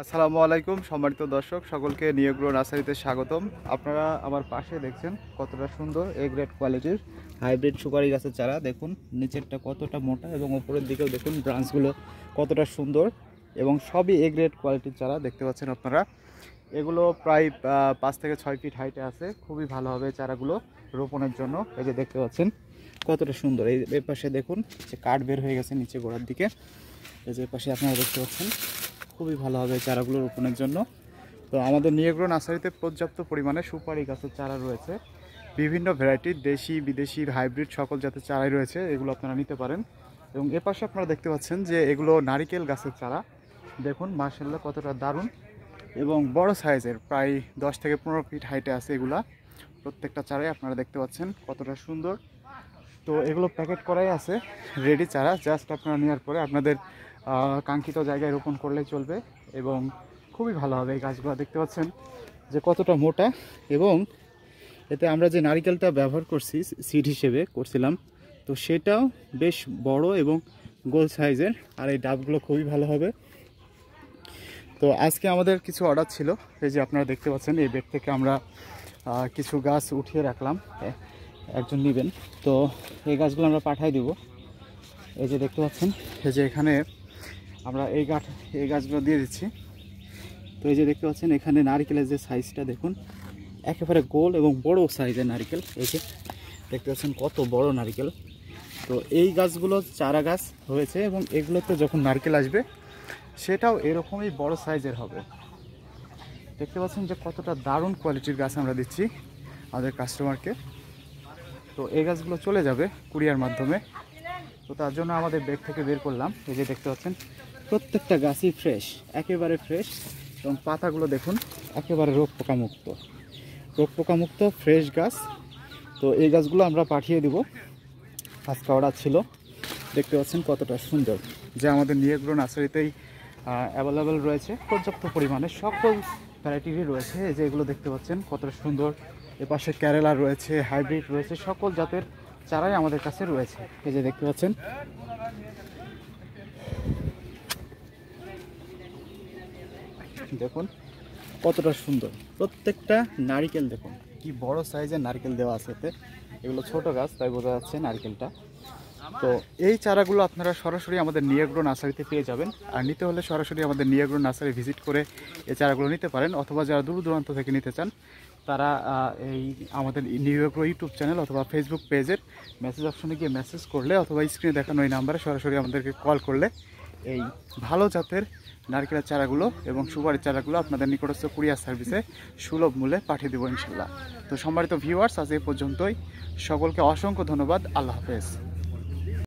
আসসালামু আলাইকুম সম্মানিত দর্শক সকলকে নিয়োগ্রো নার্সারিতে স্বাগতম। আপনারা আমার পাশে দেখছেন কতটা সুন্দর এ গ্রেড কোয়ালিটির হাইব্রিড সুপারি গাছের চারা। দেখুন নিচেরটা কতটা মোটা এবং উপরের দিকেও দেখুন ব্রাঞ্চগুলো কতটা সুন্দর এবং সবই এ গ্রেড কোয়ালিটির চারা দেখতে পাচ্ছেন আপনারা। এগুলো প্রায় 5 থেকে 6 ফিট হাইটে আছে। খুবই ভালো হবে চারাগুলো রোপণের জন্য। এই যে দেখতে পাচ্ছেন কতটা সুন্দর। এই পাশে দেখুন যে কাঠ বের হয়ে গেছে নিচে গোড়ার দিকে। এই যে পাশে আপনারা দেখতে পাচ্ছেন খুবই ভালো হবে চারাগুলো রোপণের জন্য। তো আমাদের নিয়োগ্রো নার্সারিতে পর্যাপ্ত পরিমাণে সুপারি গাছের চারা রয়েছে, বিভিন্ন ভ্যারাইটির দেশি বিদেশি হাইব্রিড সকল জাতের চারাই রয়েছে, এগুলো আপনারা নিতে পারেন। এবং এ পাশে আপনারা দেখতে পাচ্ছেন যে এগুলো নারিকেল গাছের চারা। দেখুন মাশাআল্লাহ কতটা দারুণ এবং বড় সাইজের, প্রায় 10 থেকে 15 ফিট হাইটে আছে এগুলা। প্রত্যেকটা চারাই আপনারা দেখতে পাচ্ছেন কতটা সুন্দর। তো এগুলো প্যাকেট করাই আছে, রেডি চারা। জাস্ট আপনারা নেওয়ার পরে আপনাদের কাঙ্ক্ষিত জায়গায় রোপণ করলেই চলবে এবং খুবই ভালো হবে। এই গাছগুলো দেখতে পাচ্ছেন যে কতটা মোটা এবং এতে আমরা যে নারকেলটা ব্যবহার করছি সিড হিসেবে করছিলাম, তো সেটাও বেশ বড় এবং গোল সাইজের। আর এই ডাবগুলো খুবই ভালো হবে। তো আজকে আমাদের কিছু অর্ডার ছিল, এই যে আপনারা দেখতে পাচ্ছেন এই বেড থেকে আমরা কিছু গাছ উঠিয়ে রাখলাম, একজন নেবেন। তো এই গাছগুলো আমরা পাঠাই দেব। এই যে দেখতে পাচ্ছেন এই যে এখানে আমরা এই গাছগুলো দিয়ে দিচ্ছি। তো এই যে দেখতে পাচ্ছেন এখানে নারকেলের যে সাইজটা দেখুন, একেবারে গোল এবং বড় সাইজের নারকেল। এই যে দেখতে পাচ্ছেন কত বড় নারকেল। তো এই গাছগুলো চারা গাছ হয়েছে এবং এগুলোতে যখন নারকেল আসবে সেটাও এরকমই বড় সাইজের হবে। দেখতে পাচ্ছেন যে কতটা দারুণ কোয়ালিটির গাছ আমরা দিচ্ছি আমাদের কাস্টমারকে। তো এই গাছগুলো চলে যাবে কুরিয়ার মাধ্যমে। তো তার জন্য আমাদের ব্যাগ থেকে বের করলাম। এই যে দেখতে পাচ্ছেন প্রত্যেকটা গাছই ফ্রেশ, একেবারে ফ্রেশ এবং পাতাগুলো দেখুন একেবারে রোগ পোকামুক্ত ফ্রেশ গাছ। তো এই গাছগুলো আমরা পাঠিয়ে দেব, আজকে অর্ডার ছিল। দেখতে পাচ্ছেন কতটা সুন্দর, যে আমাদের নিয়োগ্রো নার্সারিতেই অ্যাভেলেবেল রয়েছে পর্যাপ্ত পরিমাণে, সকল ভ্যারাইটিরই রয়েছে। এই যে এগুলো দেখতে পাচ্ছেন কতটা সুন্দর। এপাশে কেরালা রয়েছে, হাইব্রিড রয়েছে, সকল জাতের চারাই আমাদের কাছে রয়েছে। এই যে দেখতে পাচ্ছেন দেখুন কতটা সুন্দর প্রত্যেকটা নারকেল। দেখুন কি বড় সাইজের নারকেল দেওয়া আছে এতে। এগুলো ছোট গাছ তাই বোঝা যাচ্ছে নারকেলটা। তো এই চারাগুলো আপনারা সরাসরি আমাদের নিয়োগ্রো নার্সারিতে পেয়ে যাবেন। আর নিতে হলে সরাসরি আমাদের নিয়োগ্রো নার্সারি ভিজিট করে এই চারাগুলো নিতে পারেন, অথবা যারা দূর দূরান্ত থেকে নিতে চান তারা এই আমাদের নিয়োগ্রো ইউটিউব চ্যানেল অথবা ফেসবুক পেজের মেসেজ অপশনে গিয়ে মেসেজ করলে অথবা স্ক্রিনে দেখানো এই নাম্বারে সরাসরি আমাদেরকে কল করলে এই ভালো জাতের নারকেলের চারাগুলো এবং সুপারির চারাগুলো আপনাদের নিকটস্থ কুরিয়ার সার্ভিসে সুলভ মূল্যে পাঠিয়ে দেবো ইনশাল্লাহ। তো সম্মানিত ভিউয়ার্স, আজ এই পর্যন্তই। সকলকে অসংখ্য ধন্যবাদ। আল্লাহ হাফেজ।